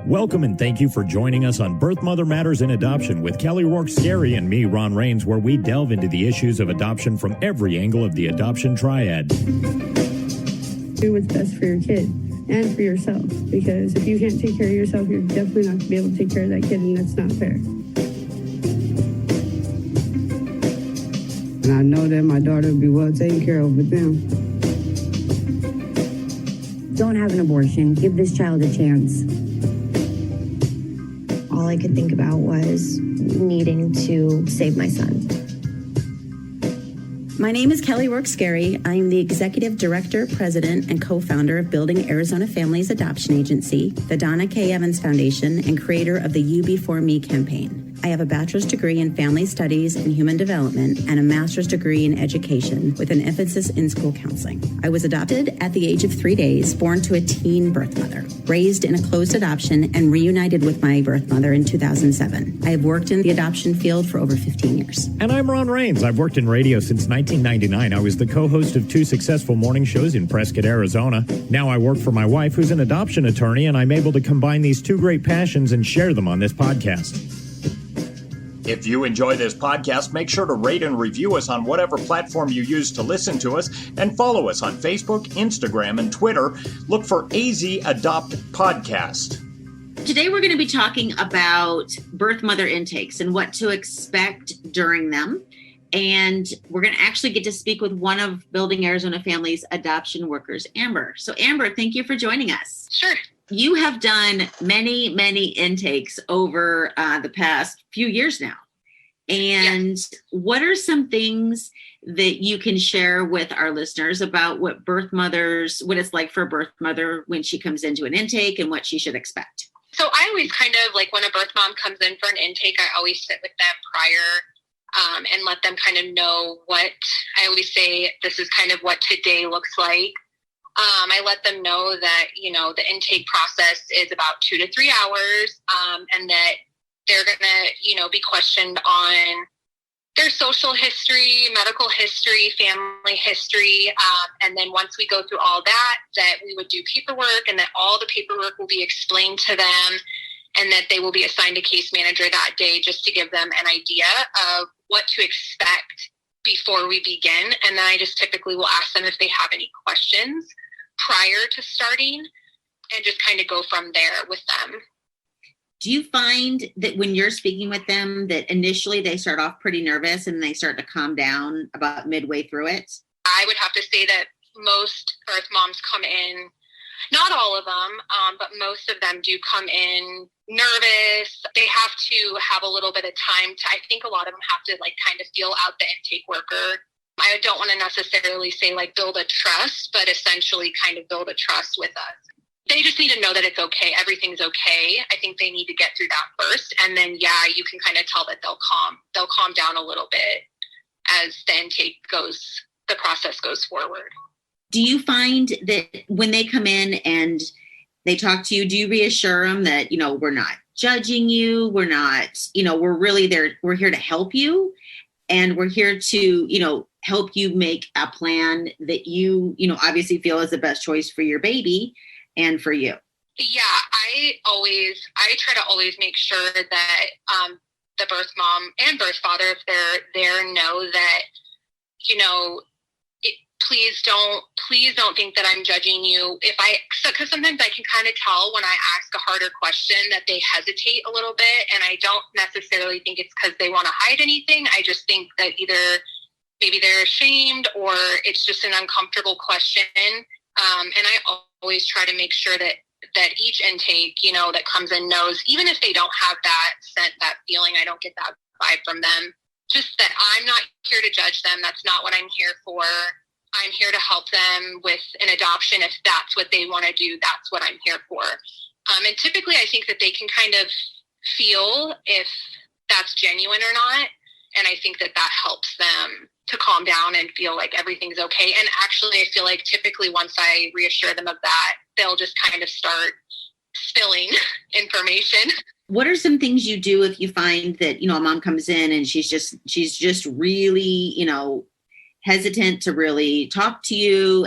Welcome and thank you for joining us on Birth Mother Matters in Adoption with Kelly Rourke-Scary and me, Ron Rains, where we delve into the issues of adoption from every angle of the adoption triad. Do what's best for your kid and for yourself, because if you can't take care of yourself, you're definitely not going to be able to take care of that kid, and that's not fair. And I know that my daughter will be well taken care of with them. Don't have an abortion. Give this child a chance. All I could think about was needing to save my son. My name is Kelly Rourke-Scary. I'm the Executive Director, President, and co-founder of Building Arizona Familes Adoption Agency, the Donna K. Evans Foundation, and creator of the You Before Me campaign. I have a bachelor's degree in family studies and human development and a master's degree in education with an emphasis in school counseling. I was adopted at the age of 3 days, born to a teen birth mother, raised in a closed adoption, and reunited with my birth mother in 2007. I have worked in the adoption field for over 15 years. And I'm Ron Rains. I've worked in radio since 1999. I was the co-host of 2 successful morning shows in Prescott, Arizona. Now I work for my wife, who's an adoption attorney, and I'm able to combine these 2 great passions and share them on this podcast. If you enjoy this podcast, make sure to rate and review us on whatever platform you use to listen to us, and follow us on Facebook, Instagram, and Twitter. Look for AZ Adopt Podcast. Today we're going to be talking about birth mother intakes and what to expect during them. And we're going to actually get to speak with one of Building Arizona Familes adoption workers, Amber. So Amber, thank you for joining us. Sure. You have done many, many intakes over the past few years now. And what are some things that you can share with our listeners about what it's like for a birth mother when she comes into an intake and what she should expect? So I always kind of, like, when a birth mom comes in for an intake, I always sit with them prior and let them kind of know what, I always say, this is kind of what today looks like. I let them know that, the intake process is about 2 to 3 hours, and that they're going to, be questioned on their social history, medical history, family history. And then once we go through all that we would do paperwork, and that all the paperwork will be explained to them, and that they will be assigned a case manager that day just to give them an idea of what to expect before we begin. And then I just typically will ask them if they have any questions prior to starting, and just kind of go from there with them. Do you find that when you're speaking with them that initially they start off pretty nervous and they start to calm down about midway through it? I would have to say that most birth moms come in, not all of them, but most of them do come in nervous. They have to have a little bit of time to, I think a lot of them have to kind of feel out the intake worker. I don't want to necessarily say build a trust, but essentially kind of build a trust with us. They just need to know that it's okay. Everything's okay. I think they need to get through that first. And then, you can kind of tell that they'll calm down a little bit as the process goes forward. Do you find that when they come in and they talk to you, do you reassure them that, we're not judging you, we're not, we're really there, we're here to help you, and we're here to, help you make a plan that you, obviously feel is the best choice for your baby and for you? Yeah, I try to always make sure that the birth mom and birth father, if they're there, know that, please don't think that I'm judging you. Because sometimes I can kind of tell when I ask a harder question that they hesitate a little bit, and I don't necessarily think it's because they want to hide anything. I just think that either maybe they're ashamed or it's just an uncomfortable question. And I always try to make sure that each intake, that comes in knows, even if they don't have that feeling, I don't get that vibe from them, just that I'm not here to judge them. That's not what I'm here for. I'm here to help them with an adoption. If that's what they want to do, that's what I'm here for. And typically I think that they can kind of feel if that's genuine or not. And I think that helps them to calm down and feel like everything's okay. And actually, I feel like typically once I reassure them of that, they'll just kind of start spilling information. What are some things you do if you find that, a mom comes in and she's just really, hesitant to really talk to you,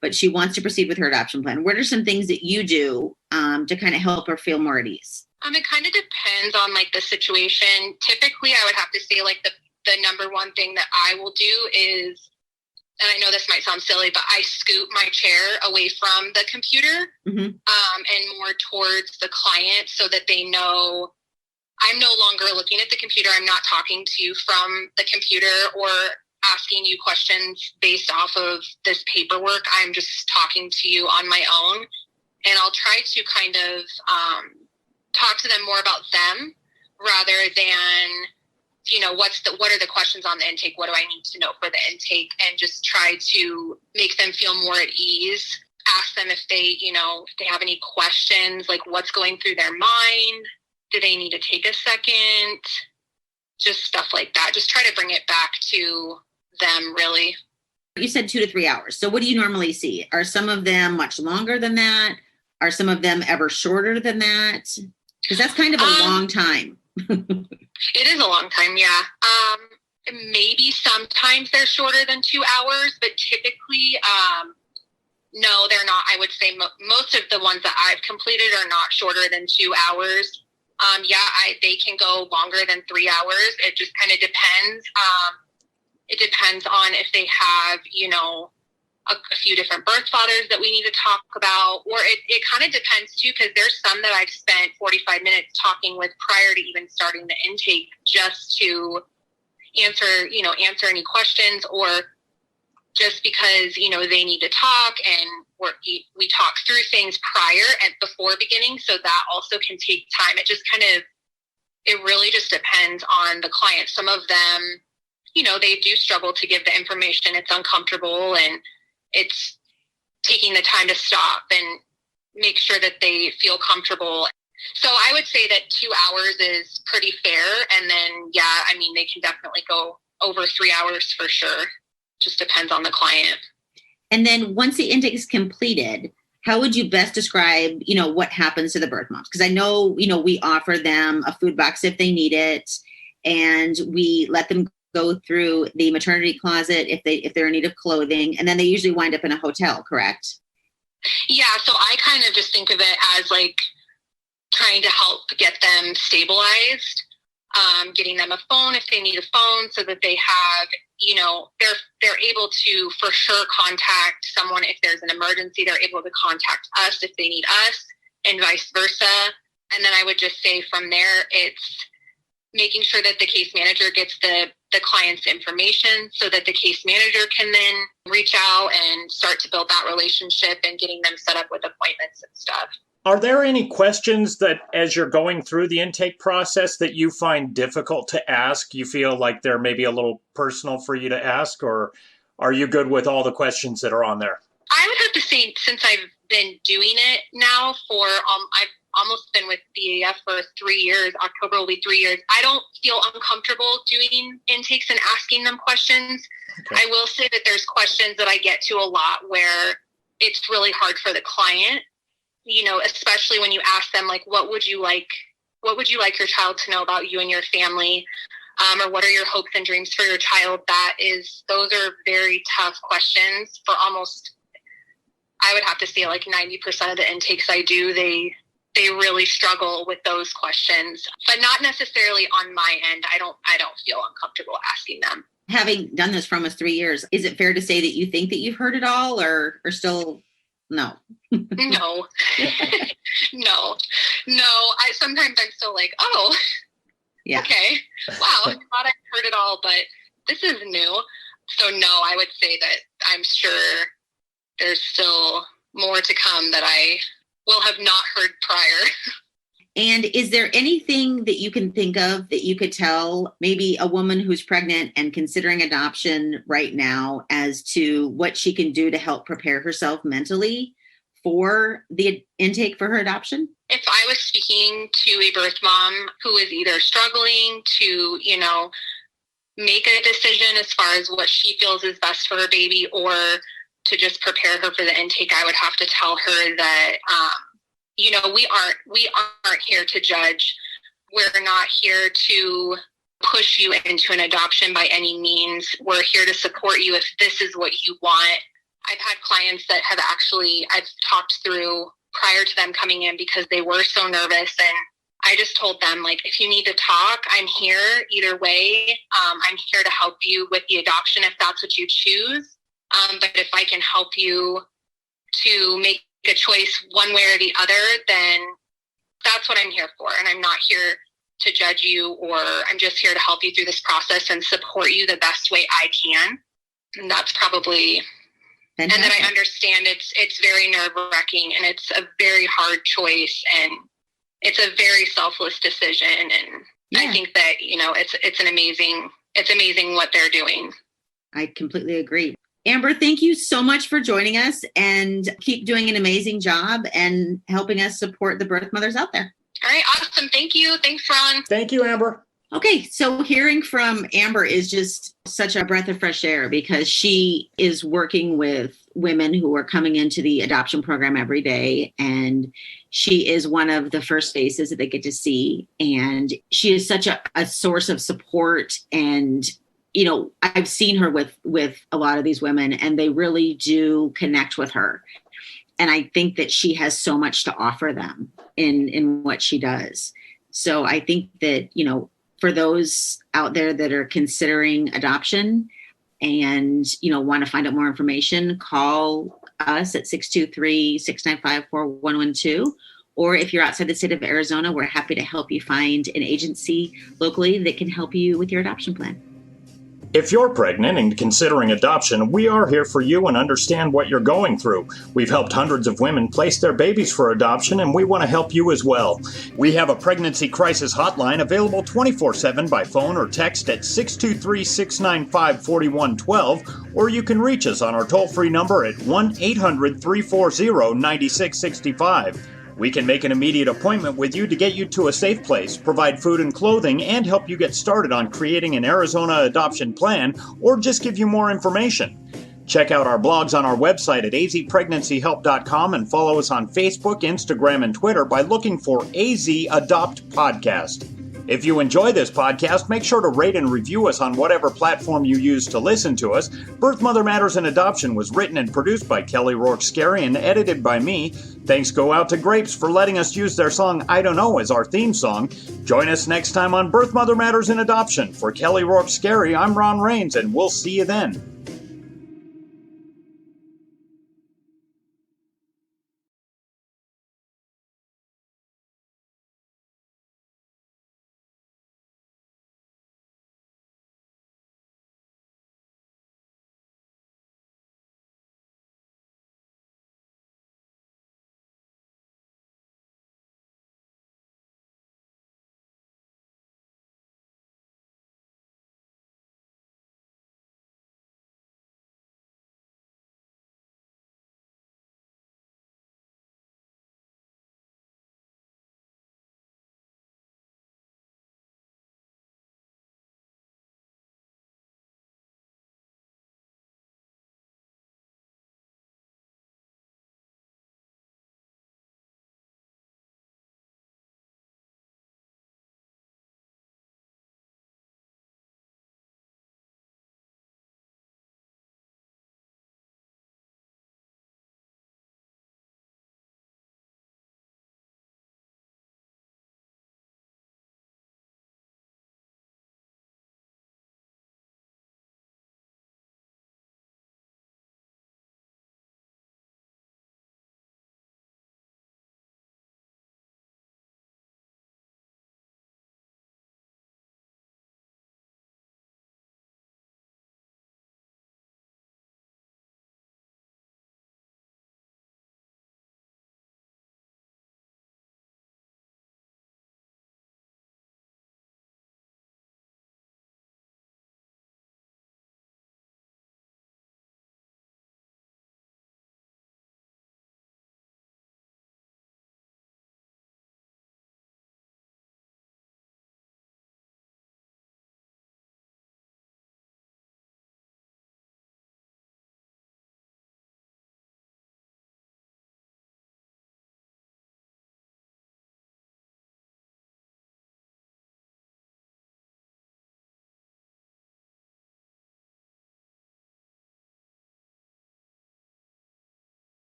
but she wants to proceed with her adoption plan. What are some things that you do to kind of help her feel more at ease? It kind of depends on like the situation. Typically, I would have to say like the number one thing that I will do is, and I know this might sound silly, but I scoot my chair away from the computer and more towards the client so that they know I'm no longer looking at the computer. I'm not talking to you from the computer or asking you questions based off of this paperwork. I'm just talking to you on my own. And I'll try to kind of talk to them more about them rather than, what are the questions on the intake? What do I need to know for the intake? And just try to make them feel more at ease. Ask them if they, if they have any questions, like what's going through their mind. Do they need to take a second? Just stuff like that. Just try to bring it back to them, really. You said 2 to 3 hours. So what do you normally see? Are some of them much longer than that? Are some of them ever shorter than that? Because that's kind of a long time. It is a long time, yeah. Maybe sometimes they're shorter than 2 hours, but typically, no, they're not. I would say most of the ones that I've completed are not shorter than 2 hours. They can go longer than 3 hours. It just kind of depends. It depends on if they have, a few different birth fathers that we need to talk about, or it kind of depends too, because there's some that I've spent 45 minutes talking with prior to even starting the intake just to answer any questions, or just because, they need to talk and we talk through things prior and before beginning. So that also can take time. It really just depends on the client. Some of them, they do struggle to give the information. It's uncomfortable and it's taking the time to stop and make sure that they feel comfortable. So I would say that 2 hours is pretty fair. And then, they can definitely go over 3 hours for sure. Just depends on the client. And then once the intake is completed, how would you best describe, what happens to the birth moms? Because I know, we offer them a food box if they need it, and we let them go through the maternity closet if they're in need of clothing, and then they usually wind up in a hotel, correct? Yeah, so I kind of just think of it as like trying to help get them stabilized, getting them a phone if they need a phone, so that they have, they're able to for sure contact someone if there's an emergency. They're able to contact us if they need us, and vice versa. And then I would just say from there, it's making sure that the case manager gets the client's information so that the case manager can then reach out and start to build that relationship and getting them set up with appointments and stuff. Are there any questions that, as you're going through the intake process, that you find difficult to ask? You feel like they're maybe a little personal for you to ask, or are you good with all the questions that are on there? I would have to say, since I've been doing it now for, I've almost been with BAF for 3 years. October will be 3 years. I don't feel uncomfortable doing intakes and asking them questions. Okay. I will say that there's questions that I get to a lot where it's really hard for the client, especially when you ask them, like, what would you like your child to know about you and your family? Or what are your hopes and dreams for your child? Those are very tough questions for almost, I would have to say, like 90% of the intakes I do, they really struggle with those questions, but not necessarily on my end. I don't feel uncomfortable asking them. Having done this for almost 3 years, is it fair to say that you think that you've heard it all, or still no? No, no. Sometimes I'm still like, oh, yeah, okay, wow, I thought I heard it all, but this is new. So no, I would say that I'm sure there's still more to come that I will have not heard prior. And is there anything that you can think of that you could tell maybe a woman who's pregnant and considering adoption right now as to what she can do to help prepare herself mentally for the intake for her adoption? If I was speaking to a birth mom who is either struggling to, make a decision as far as what she feels is best for her baby, or to just prepare her for the intake, I would have to tell her that, we aren't here to judge. We're not here to push you into an adoption by any means. We're here to support you if this is what you want. I've had clients that have I've talked through prior to them coming in because they were so nervous, and I just told them, like, if you need to talk, I'm here either way. I'm here to help you with the adoption if that's what you choose. But if I can help you to make a choice one way or the other, then that's what I'm here for. And I'm not here to judge you, or I'm just here to help you through this process and support you the best way I can. And that's probably, fantastic. And then I understand it's very nerve-wracking, and it's a very hard choice, and it's a very selfless decision. And I think that, it's amazing what they're doing. I completely agree. Amber, thank you so much for joining us, and keep doing an amazing job and helping us support the birth mothers out there. All right. Awesome. Thank you. Thanks, Ron. Thank you, Amber. Okay. So hearing from Amber is just such a breath of fresh air, because she is working with women who are coming into the adoption program every day. And she is one of the first faces that they get to see. And she is such a source of support. And I've seen her with a lot of these women, and they really do connect with her. And I think that she has so much to offer them in what she does. So I think that, for those out there that are considering adoption and, want to find out more information, call us at 623-695-4112. Or if you're outside the state of Arizona, we're happy to help you find an agency locally that can help you with your adoption plan. If you're pregnant and considering adoption, we are here for you and understand what you're going through. We've helped hundreds of women place their babies for adoption, and we want to help you as well. We have a pregnancy crisis hotline available 24/7 by phone or text at 623-695-4112, or you can reach us on our toll-free number at 1-800-340-9665. We can make an immediate appointment with you to get you to a safe place, provide food and clothing, and help you get started on creating an Arizona adoption plan, or just give you more information. Check out our blogs on our website at azpregnancyhelp.com and follow us on Facebook, Instagram, and Twitter by looking for AZ Adopt Podcast. If you enjoy this podcast, make sure to rate and review us on whatever platform you use to listen to us. Birth Mother Matters and Adoption was written and produced by Kelly Rourke-Scary and edited by me. Thanks go out to Grapes for letting us use their song I Don't Know as our theme song. Join us next time on Birth Mother Matters and Adoption. For Kelly Rourke-Scary, I'm Ron Rains, and we'll see you then.